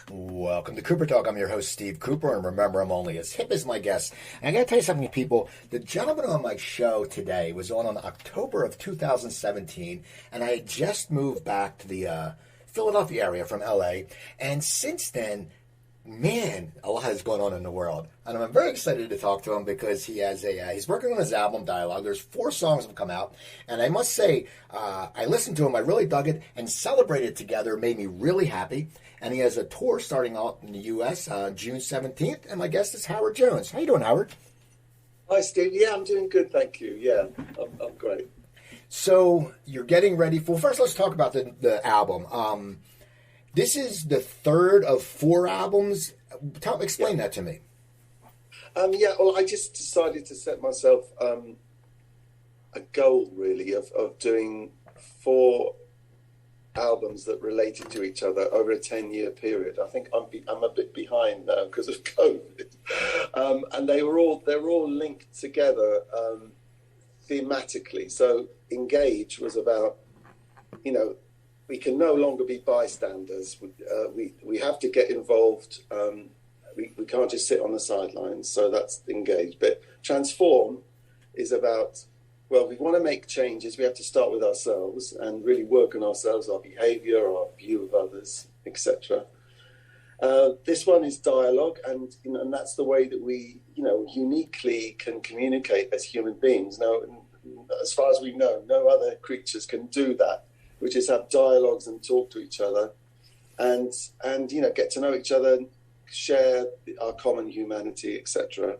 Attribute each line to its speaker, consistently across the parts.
Speaker 1: Welcome to Cooper Talk. I'm your host, Steve Cooper, and remember, I'm only as hip as my guests. And I got to tell you something, people. The gentleman on my show today was on October of 2017, and I had just moved back to the Philadelphia area from LA. And since then, man, a lot has gone on in the world. And I'm very excited to talk to him because he has he's working on his album, Dialogue. There's 4 songs that have come out. And I must say, I listened to him, I really dug it, and Celebrated Together made me really happy. And he has a tour starting out in the U.S. June 17th. And my guest is Howard Jones. How you doing, Howard?
Speaker 2: Hi, Steve. Yeah, I'm doing good, thank you. Yeah, I'm great.
Speaker 1: So you're getting ready for... First, let's talk about the album. This is the 3rd of 4 albums. Explain that to me.
Speaker 2: Well, I just decided to set myself a goal, really, of doing 4 albums that related to each other over a 10-year period. I think I'm a bit behind now because of COVID, and they're all linked together thematically. So Engage was about, we can no longer be bystanders. We have to get involved. We can't just sit on the sidelines. So that's Engage. But Transform is about, well, we want to make changes. We have to start with ourselves and really work on ourselves, our behavior, our view of others, etc. This one is Dialogue, and that's the way that we, uniquely can communicate as human beings. Now, as far as we know, no other creatures can do that, which is have dialogues and talk to each other, and get to know each other, share our common humanity, etc.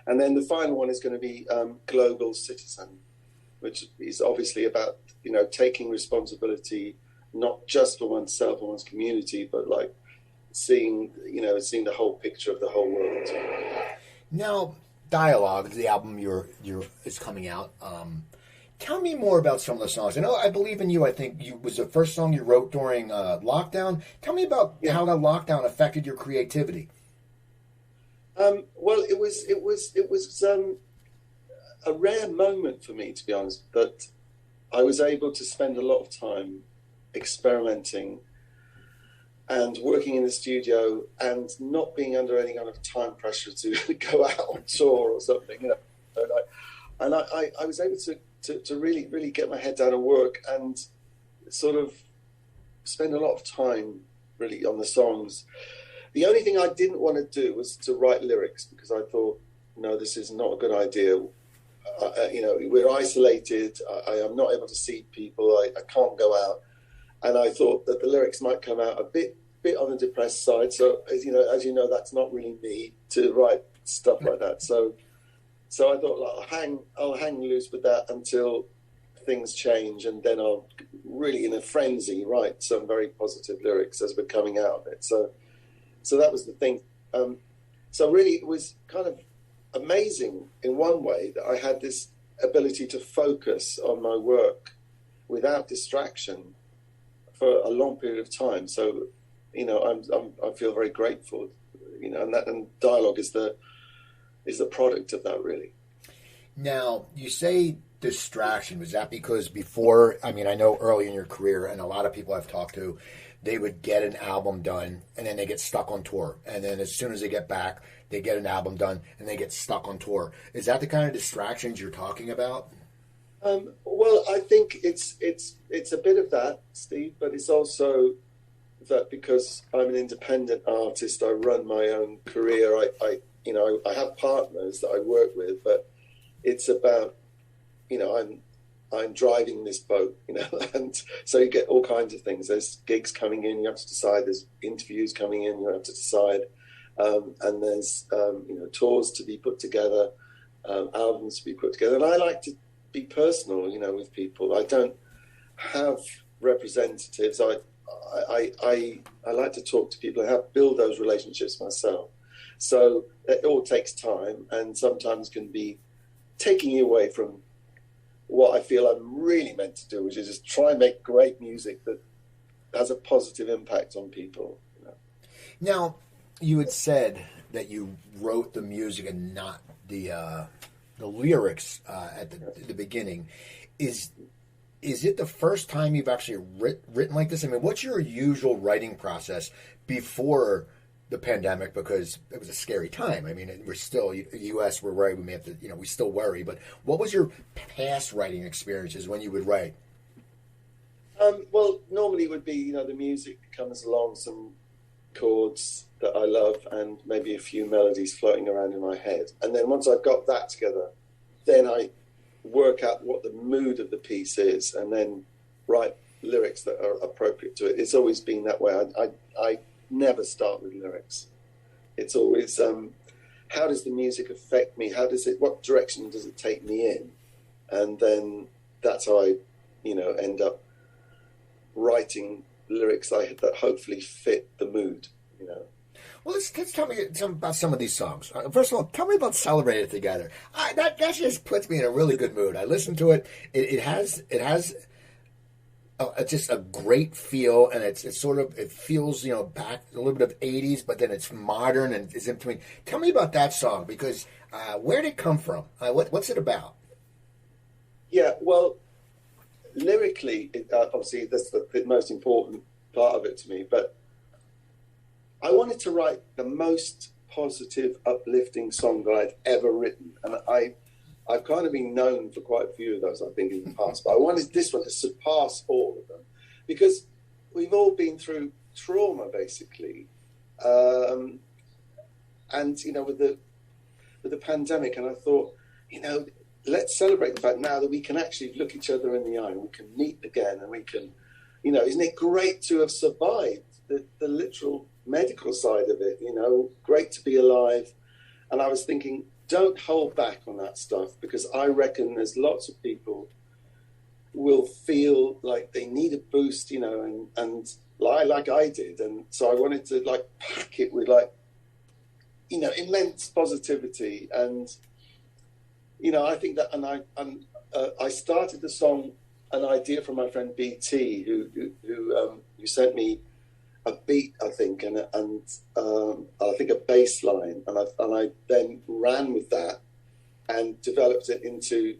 Speaker 2: And then the final one is going to be Global Citizen, which is obviously about, taking responsibility, not just for oneself or one's community, but like seeing the whole picture of the whole world.
Speaker 1: Now, Dialogue, the album is coming out. Tell me more about some of the songs. I Believe in You, I think was the first song you wrote during lockdown. Tell me about how the lockdown affected your creativity.
Speaker 2: Well, it was a rare moment for me, to be honest, that I was able to spend a lot of time experimenting and working in the studio and not being under any kind of time pressure to go out on tour or something. And I was able to really, really get my head down and work and sort of spend a lot of time really on the songs. The only thing I didn't want to do was to write lyrics because I thought, no, this is not a good idea. We're isolated. I am not able to see people. I can't go out. And I thought that the lyrics might come out a bit on the depressed side. So, as you know, that's not really me to write stuff like that. So I thought, I'll hang loose with that until things change, and then I'll really, in a frenzy, write some very positive lyrics as we're coming out of it. So that was the thing. So really, it was kind of amazing in one way that I had this ability to focus on my work without distraction for a long period of time. So, I feel very grateful. And Dialogue is the product of that, really.
Speaker 1: Now, you say distraction. Was that because before, I know early in your career, and a lot of people I've talked to, they would get an album done and then they get stuck on tour. And then as soon as they get back, they get an album done and they get stuck on tour. Is that the kind of distractions you're talking about?
Speaker 2: Well, I think it's a bit of that, Steve, but it's also that because I'm an independent artist, I run my own career. I have partners that I work with, but it's about, I'm driving this boat, and so you get all kinds of things. There's gigs coming in, you have to decide. There's interviews coming in, you have to decide. And there's, tours to be put together, albums to be put together. And I like to be personal, with people. I don't have representatives. I like to talk to people and build those relationships myself. So it all takes time and sometimes can be taking you away from what I feel I'm really meant to do, which is just try and make great music that has a positive impact on people.
Speaker 1: Now, you had said that you wrote the music and not the lyrics at the beginning. Is is it the first time you've actually written like this? I mean, what's your usual writing process before the pandemic? Because it was a scary time. I mean, we're still, U.S., we're worried, we may have to, we still worry. But what was your past writing experiences when you would write?
Speaker 2: Well, normally it would be, the music comes along, some chords that I love, and maybe a few melodies floating around in my head. And then once I've got that together, then I work out what the mood of the piece is, and then write lyrics that are appropriate to it. It's always been that way. I never start with lyrics. It's always how does the music affect me? What direction does it take me in? And then that's how I, end up writing lyrics that hopefully fit the mood.
Speaker 1: Well, let's tell me about some of these songs. First of all, tell me about "Celebrate It Together." That just puts me in a really good mood. I listen to it. It has just a great feel, and it feels back a little bit of '80s, but then it's modern and it's in between. Tell me about that song, because where did it come from? What's it about?
Speaker 2: Yeah, well, lyrically, obviously that's the most important part of it to me, but I wanted to write the most positive, uplifting song that I'd ever written. And I've kind of been known for quite a few of those, I think, in the past. But I wanted this one to surpass all of them, because we've all been through trauma, basically. And, with the pandemic, and I thought, let's celebrate the fact now that we can actually look each other in the eye, and we can meet again, and we can, isn't it great to have survived the literal medical side of it, great to be alive. And I was thinking, don't hold back on that stuff, because I reckon there's lots of people will feel like they need a boost, and like I did. And so I wanted to pack it with immense positivity. And, I think that, and I started the song, an idea from my friend BT, who sent me a beat, I think, and I think a bass line, and I then ran with that and developed it into,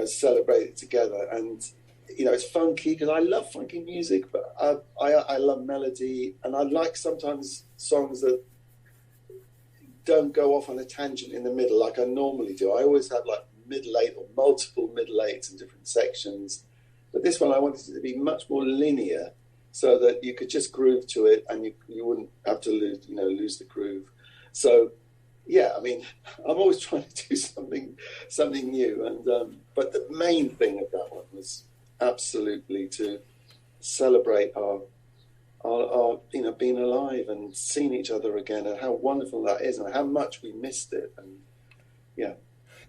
Speaker 2: Celebrate It Together. And it's funky, because I love funky music, but I love melody, and I like sometimes songs that don't go off on a tangent in the middle like I normally do. I always have middle eight or multiple middle eights in different sections, but this one I wanted it to be much more linear, so that you could just groove to it, and you wouldn't have to lose the groove. So, yeah, I mean, I'm always trying to do something new, and but the main thing of that one was absolutely to celebrate our being alive and seeing each other again, and how wonderful that is, and how much we missed it, and yeah.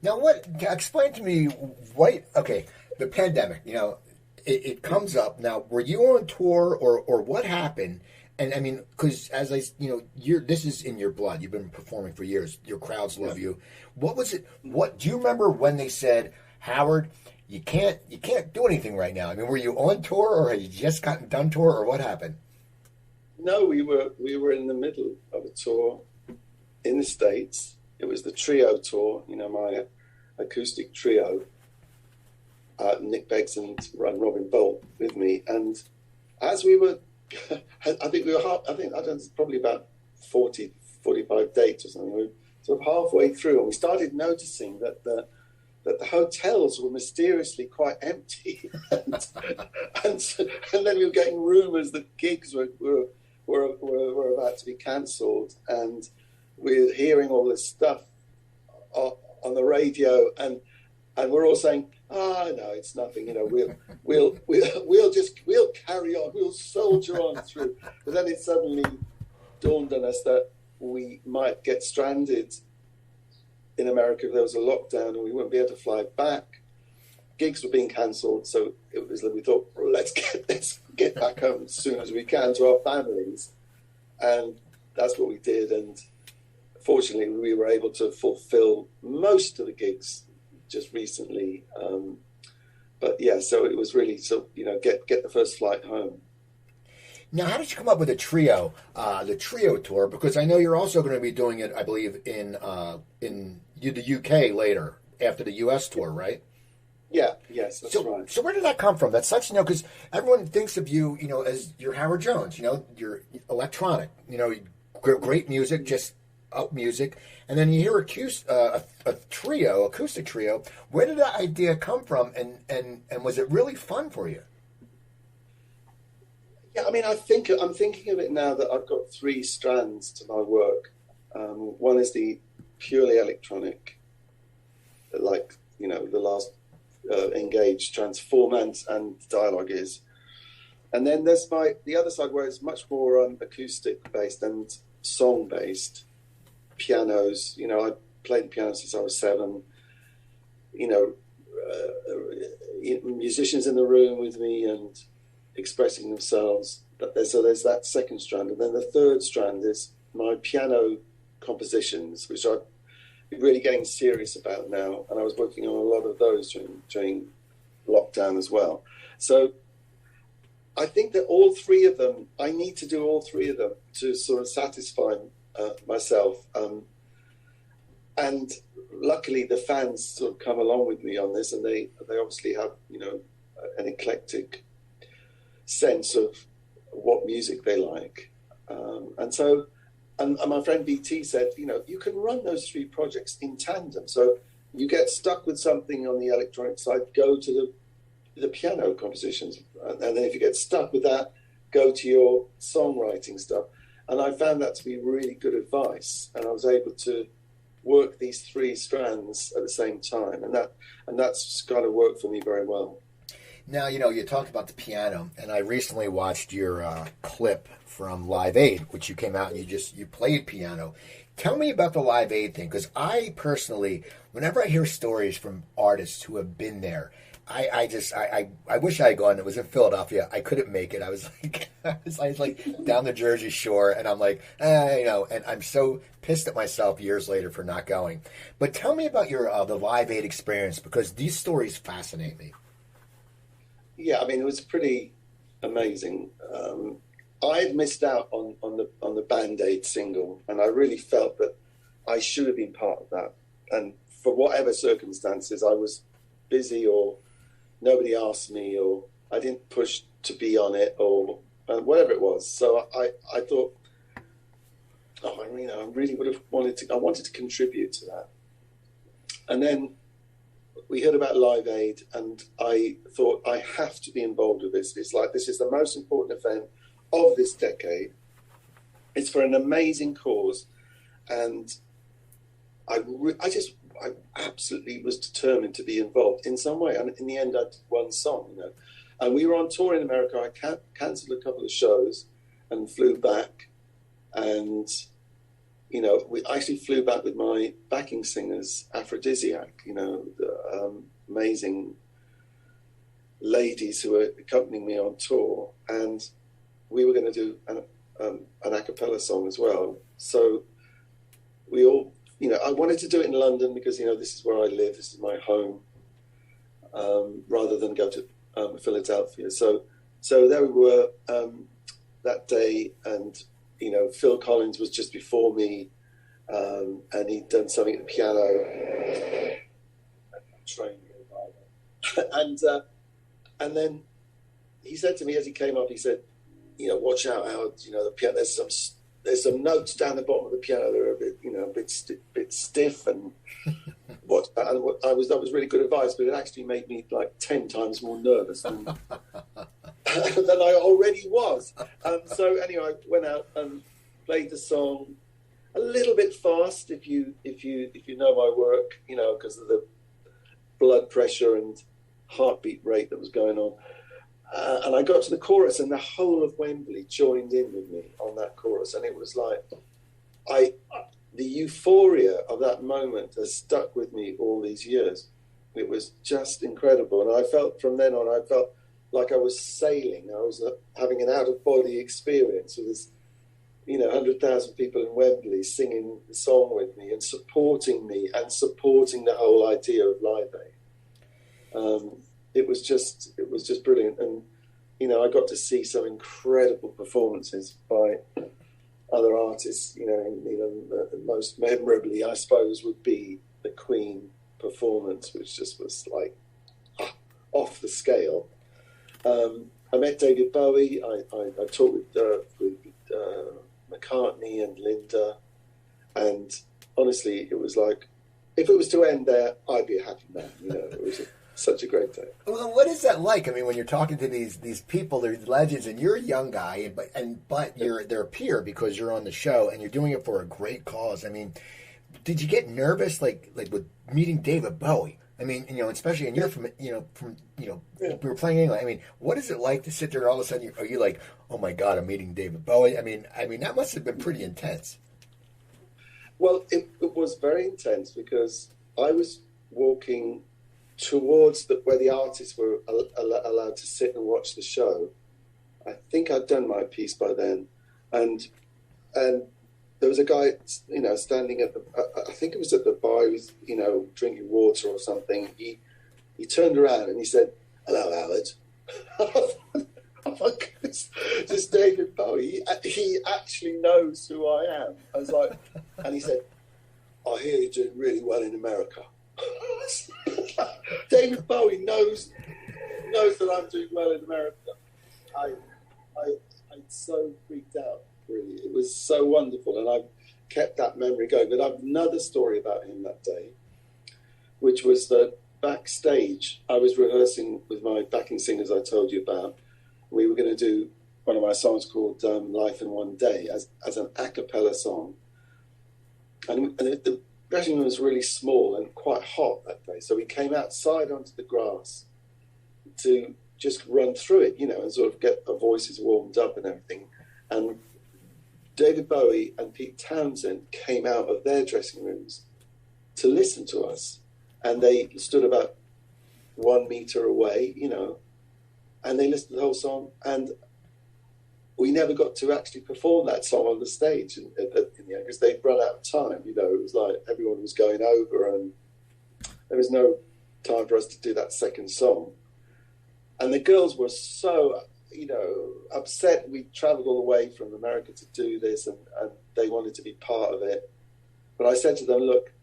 Speaker 1: Now, explain to me the pandemic. It comes up now. Were you on tour, or what happened? And I mean, because this is in your blood. You've been performing for years. Your crowds love you. What was it? What do you remember when they said, "Howard, you can't do anything right now"? I mean, were you on tour, or had you just gotten done tour, or what happened?
Speaker 2: No, we were in the middle of a tour in the States. It was the trio tour. My acoustic trio. Nick Beggs and Robin Bolt with me, and as we were, I think probably about 45 dates or something. We were sort of halfway through, and we started noticing that the hotels were mysteriously quite empty, and then we were getting rumours that gigs were about to be cancelled, and we were hearing all this stuff on the radio, and we're all saying, no, it's nothing. We'll carry on. We'll soldier on through. But then it suddenly dawned on us that we might get stranded in America if there was a lockdown, and we wouldn't be able to fly back. Gigs were being cancelled, so we thought, well, let's get back home as soon as we can to our families, and that's what we did. And fortunately, we were able to fulfill most of the gigs just recently, but yeah, so it was really get the first flight home.
Speaker 1: Now, how did you come up with the trio tour? Because I know you're also going to be doing it, I believe, in the UK later after the US tour, right?
Speaker 2: Yeah, yes, that's right.
Speaker 1: So where did that come from? That's such, because everyone thinks of you, as you're Howard Jones, you're electronic, great music, just up music. And then you hear a trio, acoustic trio. Where did that idea come from? And was it really fun for you?
Speaker 2: Yeah, I mean, I'm thinking of it now that I've got three strands to my work. One is the purely electronic, like, the last Engage Transform and Dialogue is. And then there's the other side where it's much more acoustic based and song based. Pianos, I played the piano since I was 7. Musicians in the room with me and expressing themselves. So there's that second strand, and then the third strand is my piano compositions, which I'm really getting serious about now, and I was working on a lot of those during lockdown as well. So I think that all three of them, I need to do all three of them to sort of satisfy myself. And luckily the fans sort of come along with me on this, and they obviously have, an eclectic sense of what music they like. And my friend BT said, you can run those three projects in tandem. So you get stuck with something on the electronic side, go to the piano compositions. And then if you get stuck with that, go to your songwriting stuff. And I found that to be really good advice. And I was able to work these three strands at the same time. And that's kind of worked for me very well.
Speaker 1: Now, you talked about the piano, and I recently watched your clip from Live Aid, which you came out and you played piano. Tell me about the Live Aid thing, because I personally, whenever I hear stories from artists who have been there, I wish I had gone. It was in Philadelphia. I couldn't make it. I was like down the Jersey Shore, and I'm like, and I'm so pissed at myself years later for not going. But tell me about your the Live Aid experience, because these stories fascinate me.
Speaker 2: Yeah, I mean, it was pretty amazing. I had missed out on the Band-Aid single, and I really felt that I should have been part of that. And for whatever circumstances, I was busy, or nobody asked me, or I didn't push to be on it, or whatever it was. So I thought, I really would have wanted to contribute to that. And then we heard about Live Aid, and I thought, I have to be involved with this. It's like, this is the most important event of this decade. It's for an amazing cause. And I absolutely was determined to be involved in some way. And in the end, I did one song, And we were on tour in America. I cancelled a couple of shows and flew back. And we actually flew back with my backing singers, Aphrodisiac, the amazing ladies who were accompanying me on tour. And we were going to do an a cappella song as well. So we all, I wanted to do it in London because, this is where I live, this is my home, rather than go to Philadelphia. So there we were that day, and Phil Collins was just before me, and he'd done something at the piano. And then he said to me as he came up, he said, watch out, Howard, the piano, there's some notes down the bottom of the piano that are a bit stiff, and that was really good advice, but it actually made me like 10 times more nervous than I already was. So anyway, I went out and played the song a little bit fast, if you know my work, because of the blood pressure and heartbeat rate that was going on. And I got to the chorus, and the whole of Wembley joined in with me on that chorus, and it was like, the euphoria of that moment has stuck with me all these years. It was just incredible, and I felt from then on, I felt like I was sailing. I was having an out-of-body experience with this, 100,000 people in Wembley singing the song with me and supporting me and supporting the whole idea of Live Aid. It was just brilliant, and I got to see some incredible performances by other artists. Most memorably, I suppose, would be the Queen performance, which just was like, off the scale. I met David Bowie. I talked with McCartney and Linda, and honestly, it was like, if it was to end there, I'd be a happy man. You know, it was such a great day.
Speaker 1: Well, what is that like? I mean, when you're talking to these people, they're legends, and you're a young guy, but you're their peer because you're on the show and you're doing it for a great cause. I mean, did you get nervous, like with meeting David Bowie? I mean, you know, especially, and you're from we were playing in England. I mean, what is it like to sit there and all of a sudden, are you like, oh my God, I'm meeting David Bowie? I mean, that must have been pretty intense.
Speaker 2: Well, it was very intense because I was walking towards where the artists were allowed to sit and watch the show. I think I'd done my piece by then, and there was a guy, you know, standing at I think it was at the bar. He was, you know, drinking water or something. He turned around and he said, "Hello, Howard." Oh my goodness, this David Bowie. He actually knows who I am. I was like, and he said, "I hear you're doing really well in America." David Bowie knows that I'm doing well in America. I so freaked out. Really, it was so wonderful, and I've kept that memory going. But I've another story about him that day, which was that backstage, I was rehearsing with my backing singers I told you about. We were going to do one of my songs called Life in One Day as an a cappella song. And the dressing room was really small and quite hot that day. So we came outside onto the grass to just run through it, you know, and sort of get our voices warmed up and everything. And David Bowie and Pete Townsend came out of their dressing rooms to listen to us. And they stood about 1 meter away, you know, and they listened to the whole song. And we never got to actually perform that song on the stage in the end because they'd run out of time. You know, it was like everyone was going over and there was no time for us to do that second song. And the girls were so, you know, upset. We travelled all the way from America to do this and they wanted to be part of it. But I said to them, look,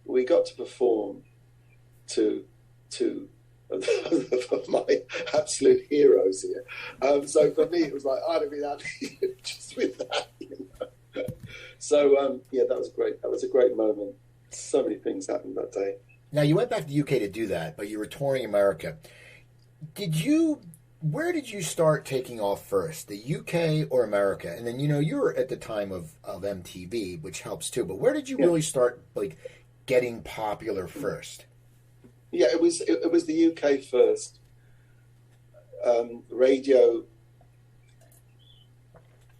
Speaker 2: we got to perform to of my absolute heroes here. So for me, it was like, I'd have been happy just with that. You know? So, yeah, that was a great moment. So many things happened that day.
Speaker 1: Now, you went back to the UK to do that, but you were touring America. Where did you start taking off first, the UK or America? And then, you know, you were at the time of MTV, which helps too, but where did you really start, like, getting popular first?
Speaker 2: Yeah, it was the UK first. Radio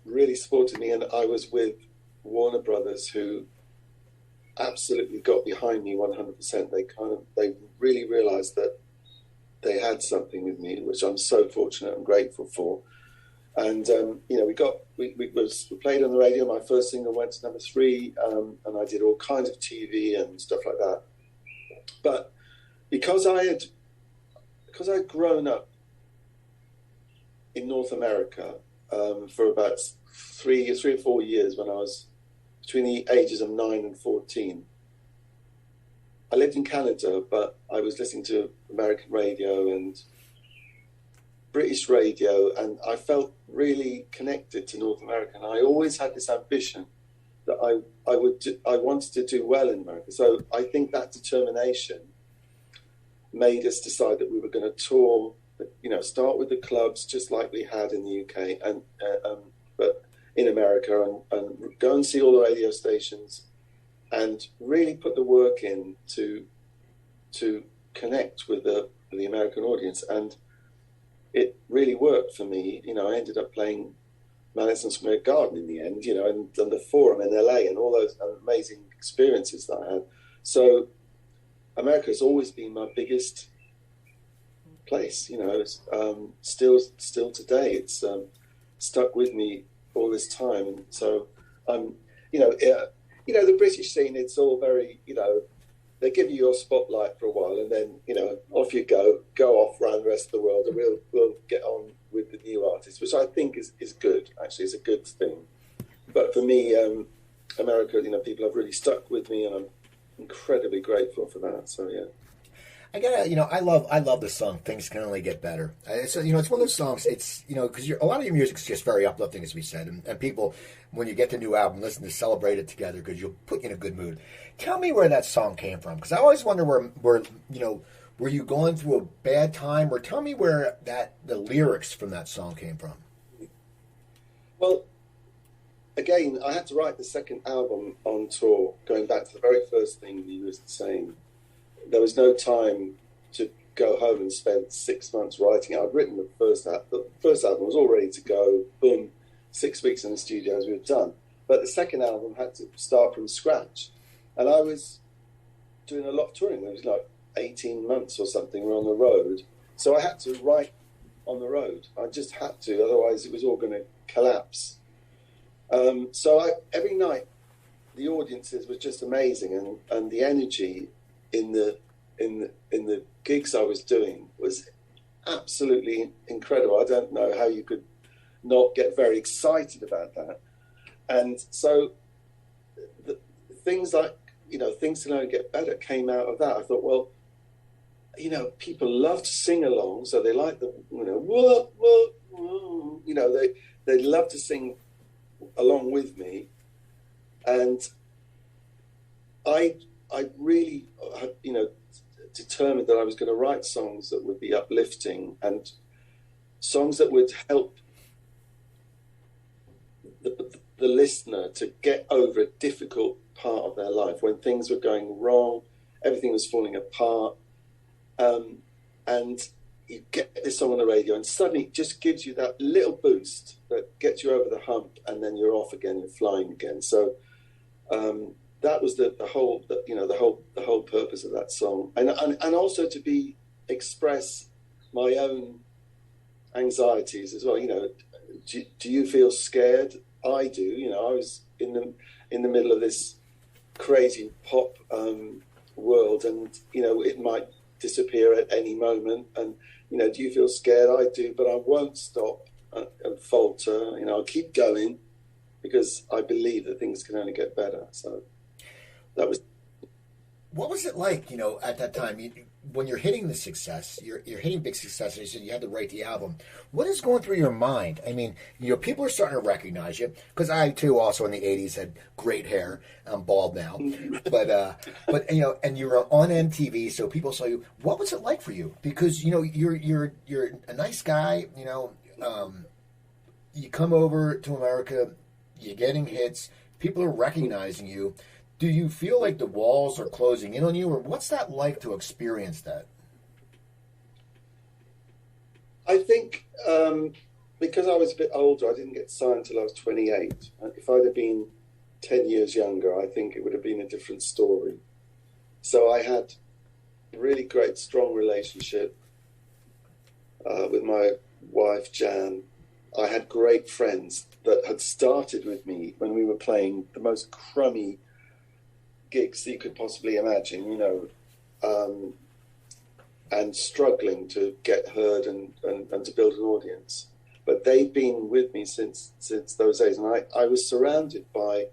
Speaker 2: really supported me, and I was with Warner Brothers, who absolutely got behind me 100%. They really realised that they had something with me, which I'm so fortunate and grateful for. And you know, we played on the radio. My first single went to #3, and I did all kinds of TV and stuff like that. But because I'd grown up in North America for about 3 or 4 years, when I was between the ages of 9 and 14. I lived in Canada, but I was listening to American radio and British radio, and I felt really connected to North America. And I always had this ambition that I wanted to do well in America. So I think that determination made us decide that we were going to tour, you know, start with the clubs just like we had in the UK, and but in America, and go and see all the radio stations, and really put the work in to connect with the American audience. And it really worked for me. You know, I ended up playing Madison Square Garden in the end, you know, and the Forum in LA, and all those amazing experiences that I had. So America has always been my biggest place, you know. It's, still today, it's stuck with me all this time. And so you know, the British scene, it's all very, you know, they give you your spotlight for a while, and then, you know, off you go off around the rest of the world, and we'll get on with the new artists, which I think is good. Actually, it's a good thing. But for me, America, you know, people have really stuck with me, and I'm incredibly grateful for that. So yeah.
Speaker 1: I gotta, I love the song "Things Can Only Get Better." It's it's one of those songs. It's because a lot of your music's just very uplifting, as we said, and people, when you get the new album, listen to celebrate it together because you'll put you in a good mood. Tell me where that song came from, because I always wonder where were you going through a bad time, or tell me where the lyrics from that song came from.
Speaker 2: Well, again, I had to write the second album on tour, going back to the very first thing you were saying. There was no time to go home and spend 6 months writing. I'd written the first album. The first album was all ready to go. Boom, 6 weeks in the studio as we were done. But the second album had to start from scratch. And I was doing a lot of touring. There was like 18 months or something. We're on the road. So I had to write on the road. I just had to. Otherwise, it was all going to collapse. Every night, the audiences were just amazing. And the energy in the gigs I was doing was absolutely incredible. I don't know how you could not get very excited about that. And so things like, Things Can Only Get Better came out of that. I thought, well, people love to sing along, so they like the, whoa, whoa, whoa. They love to sing along with me. And I really, determined that I was going to write songs that would be uplifting and songs that would help the listener to get over a difficult part of their life when things were going wrong, everything was falling apart, and you get this song on the radio and suddenly it just gives you that little boost that gets you over the hump, and then you're off again, you're flying again. So that was the whole purpose of that song, and also to express my own anxieties as well. Do you feel scared? I do. I was in the middle of this crazy pop world, and it might disappear at any moment. And do you feel scared? I do, but I won't stop and falter. I'll keep going because I believe that things can only get better. So that was.
Speaker 1: What was it like, at that time, when you're hitting the success, you're hitting big success, and you said you had to write the album. What is going through your mind? I mean, people are starting to recognize you, because I, too, also in the 80s had great hair. I'm bald now. but and you were on MTV, so people saw you. What was it like for you? Because, you're a nice guy, you come over to America, you're getting hits, people are recognizing you. Do you feel like the walls are closing in on you, or what's that like to experience that?
Speaker 2: I think because I was a bit older, I didn't get signed until I was 28. If I'd have been 10 years younger, I think it would have been a different story. So I had a really great, strong relationship with my wife, Jan. I had great friends that had started with me when we were playing the most crummy gigs that you could possibly imagine, and struggling to get heard and to build an audience. But they've been with me since those days, and I was surrounded by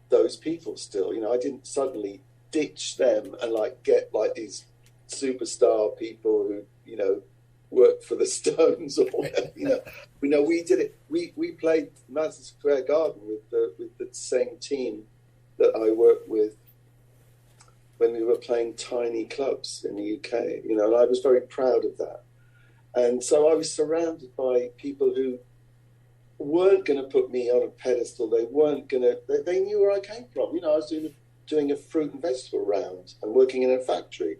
Speaker 2: those people still. I didn't suddenly ditch them and get these superstar people who worked for the Stones or whatever. We did it. We played Madison Square Garden with the same team that I worked with when we were playing tiny clubs in the UK, and I was very proud of that. And so I was surrounded by people who weren't going to put me on a pedestal. They weren't going to, they knew where I came from. I was doing a fruit and vegetable round and working in a factory.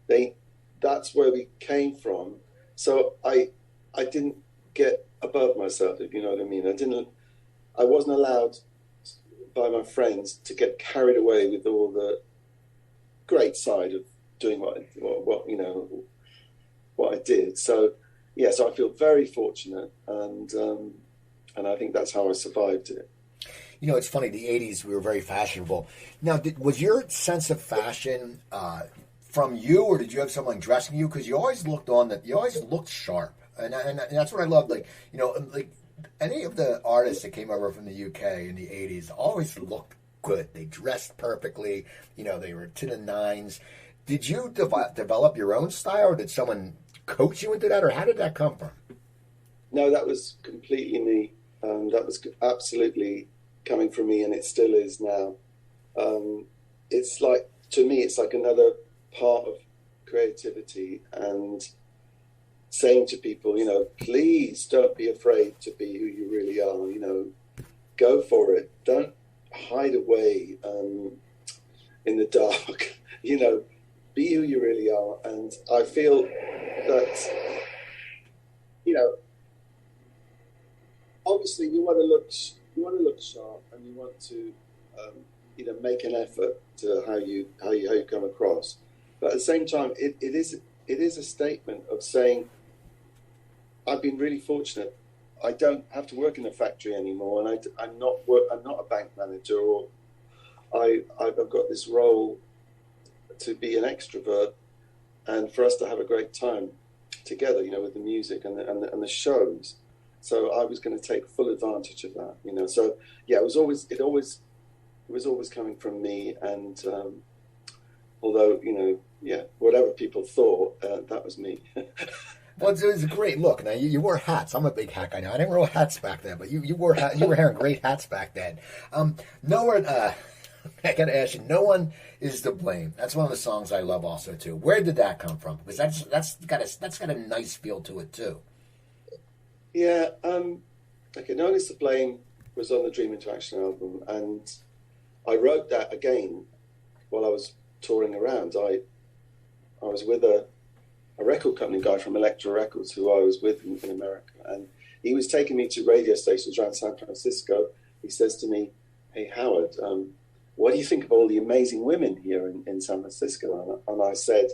Speaker 2: That's where we came from. So I didn't get above myself, if you know what I mean. I wasn't allowed by my friends to get carried away with all the great side of doing what I did. So so I feel very fortunate, and I think that's how I survived it.
Speaker 1: It's funny, the 80s, we were very fashionable. Now, was your sense of fashion from you, or did you have someone dressing you? Because you always looked sharp, and that's what I loved. Like any of the artists that came over from the UK in the 80s always looked good. They dressed perfectly. They were to the nines. Did you develop your own style, or did someone coach you into that, or how did that come from?
Speaker 2: No, that was completely me. That was absolutely coming from me, and it still is now. It's like, to me, it's like another part of creativity, and saying to people, please don't be afraid to be who you really are. Go for it. Don't hide away in the dark. Be who you really are. And I feel that, obviously you want to look sharp, and you want to, make an effort to how you come across. But at the same time, it is a statement of saying, I've been really fortunate. I don't have to work in a factory anymore, and I'm not a bank manager, or I've got this role to be an extrovert, and for us to have a great time together, with the music and the shows. So I was going to take full advantage of that, So yeah, it was always coming from me, and although whatever people thought, that was me.
Speaker 1: Well, it was a great look. Now you wore hats. I'm a big hat guy now. I didn't wear hats back then, but you wore you were wearing great hats back then. Nowhere. I gotta ask you. No one is to blame. That's one of the songs I love also too. Where did that come from? Because that's got a nice feel to it too.
Speaker 2: Yeah. Okay. No one is to blame was on the Dream Interaction album, and I wrote that again while I was touring around. I was with a record company guy from Elektra Records who I was with in America, and he was taking me to radio stations around San Francisco. He says to me, "Hey Howard, what do you think of all the amazing women here in San Francisco?" And I said,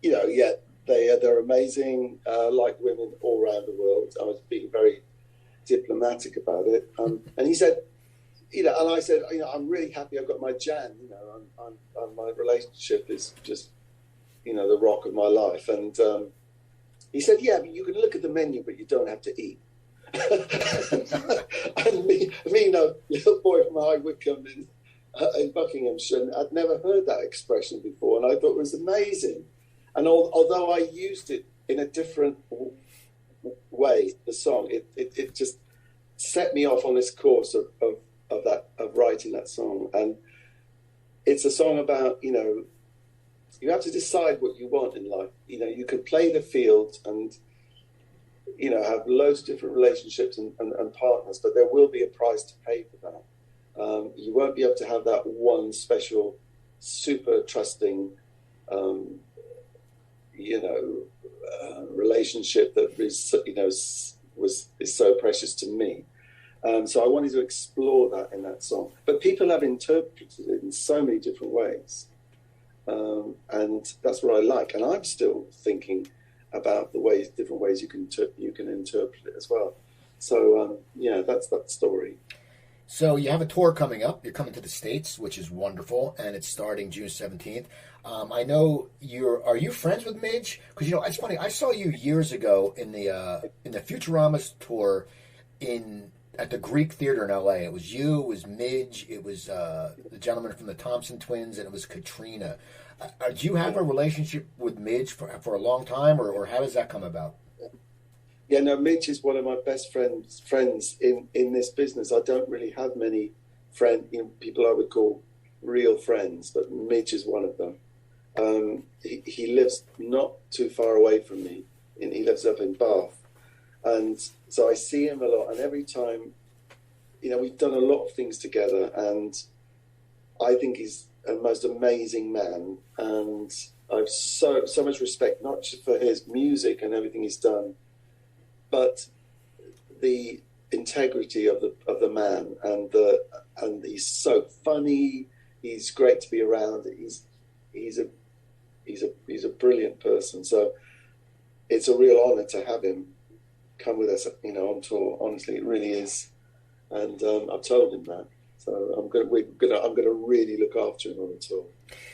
Speaker 2: yeah, they're amazing, like women all around the world. I was being very diplomatic about it, and he said, and I said, I'm really happy I've got my Jan. My relationship is just, the rock of my life. And he said, yeah, but you can look at the menu, but you don't have to eat. And me, little boy from High Wycombe in Buckinghamshire, I'd never heard that expression before, and I thought it was amazing. And although I used it in a different way, the song, it just set me off on this course of writing that song. And it's a song about, you have to decide what you want in life. You could play the field and, have loads of different relationships and partners, but there will be a price to pay for that. You won't be able to have that one special, super trusting, relationship that is so precious to me. So I wanted to explore that in that song. But people have interpreted it in so many different ways. And that's what I like. And I'm still thinking about different ways you can interpret it as well. So, that's that story.
Speaker 1: So you have a tour coming up. You're coming to the States, which is wonderful, and it's starting June 17th. I know are you friends with Midge? Because, it's funny. I saw you years ago in the Futurama's tour at the Greek Theater in L.A. It was you, it was Midge, it was the gentleman from the Thompson Twins, and it was Katrina. Do you have a relationship with Midge for a long time, or how does that come about?
Speaker 2: Yeah, no, Midge is one of my best friends in this business. I don't really have many people I would call real friends, but Midge is one of them. He lives not too far away from me. He lives up in Bath. And so I see him a lot, and every time, we've done a lot of things together, and I think he's a most amazing man, and I've so much respect, not just for his music and everything he's done, but the integrity of the man, and he's so funny. He's great to be around. He's a brilliant person. So it's a real honor to have him come with us, on tour. Honestly, it really is, and I've told him that. So I'm gonna really look after him on the tour.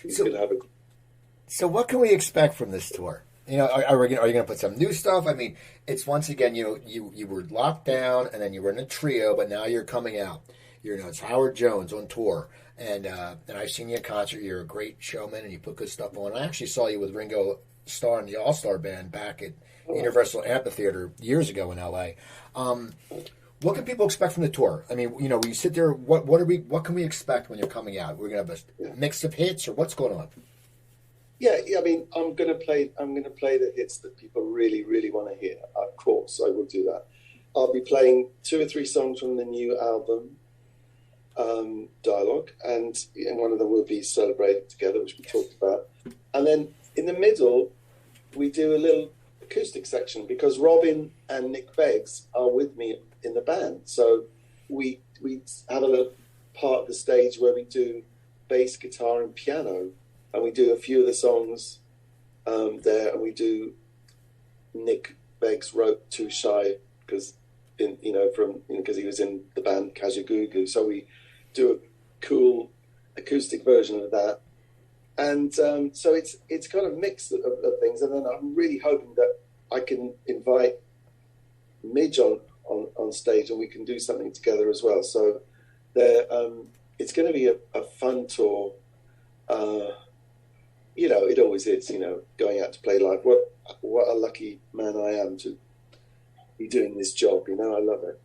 Speaker 2: He's gonna have a.
Speaker 1: So what can we expect from this tour? Are you going to put some new stuff? I mean, it's once again, you were locked down, and then you were in a trio, but now you're coming out. It's Howard Jones on tour, and I've seen you in concert. You're a great showman, and you put good stuff on. I actually saw you with Ringo Starr and the All Star Band back at Universal Amphitheater years ago in L.A. What can people expect from the tour? I mean, when you sit there, what can we expect when you're coming out? We're gonna have a mix of hits, or what's going on?
Speaker 2: Yeah. I mean, I'm gonna play the hits that people really, really want to hear. Of course, I will do that. I'll be playing 2 or 3 songs from the new album, Dialogue, and one of them will be Celebrated Together, which we talked about. And then in the middle, we do a little acoustic section because Robin and Nick Beggs are with me in the band. So we have a little part of the stage where we do bass, guitar, and piano, and we do a few of the songs there, and we do Nick Beggs wrote Too Shy because he was in the band Kajagoogoo, so we do a cool acoustic version of that, and so it's kind of mixed of things. And then I'm really hoping that I can invite Midge on stage and we can do something together as well. So it's going to be a fun tour. It always is. Going out to play live. What a lucky man I am to be doing this job. I love it.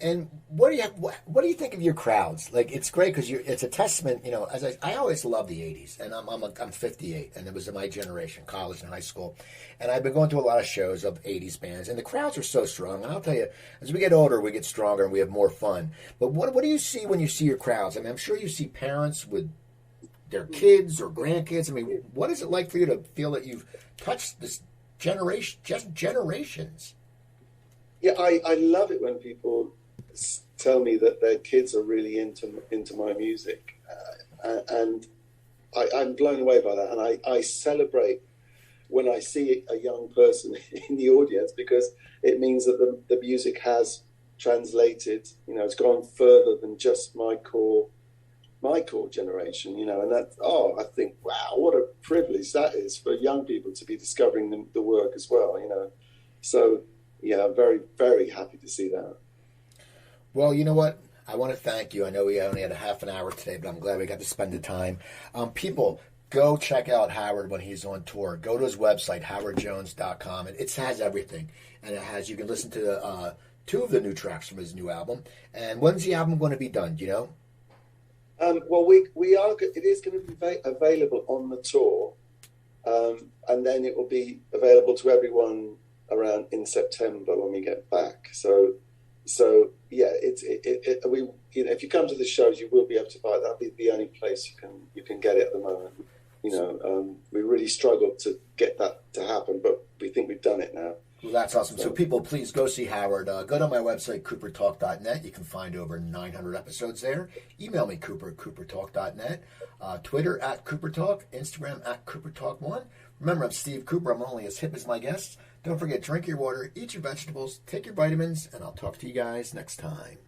Speaker 1: And what do you think of your crowds? Like, it's great because it's a testament. As I always love the '80s, and I'm 58, and it was my generation, college and high school, and I've been going to a lot of shows of '80s bands, and the crowds are so strong. And I'll tell you, as we get older, we get stronger and we have more fun. But what do you see when you see your crowds? I mean, I'm sure you see parents with their kids or grandkids. I mean, what is it like for you to feel that you've touched this generation, just generations?
Speaker 2: Yeah, I love it when people tell me that their kids are really into my music, and I'm blown away by that. And I celebrate when I see a young person in the audience, because it means that the music has translated. It's gone further than just my core generation. And that, I think, wow, what a privilege that is for young people to be discovering the work as well. So yeah, I'm very, very happy to see that.
Speaker 1: Well, you know what? I want to thank you. I know we only had a half an hour today, but I'm glad we got to spend the time. People, go check out Howard when he's on tour. Go to his website, howardjones.com. It has everything. And you can listen to 2 of the new tracks from his new album. And when's the album going to be done? Do you know?
Speaker 2: Well, it is going to be available on the tour. And then it will be available to everyone around in September when we get back. So yeah, if you come to the shows, you will be able to buy it. That'll be the only place you can get it at the moment. We really struggled to get that to happen, but we think we've done it now.
Speaker 1: Well, that's awesome. So people, please go see Howard. Go to my website, coopertalk.net. You can find over 900 episodes there. Email me, Cooper, coopertalk.net. Twitter @CooperTalk. Instagram @CooperTalk1. Remember, I'm Steve Cooper. I'm only as hip as my guests. Don't forget, drink your water, eat your vegetables, take your vitamins, and I'll talk to you guys next time.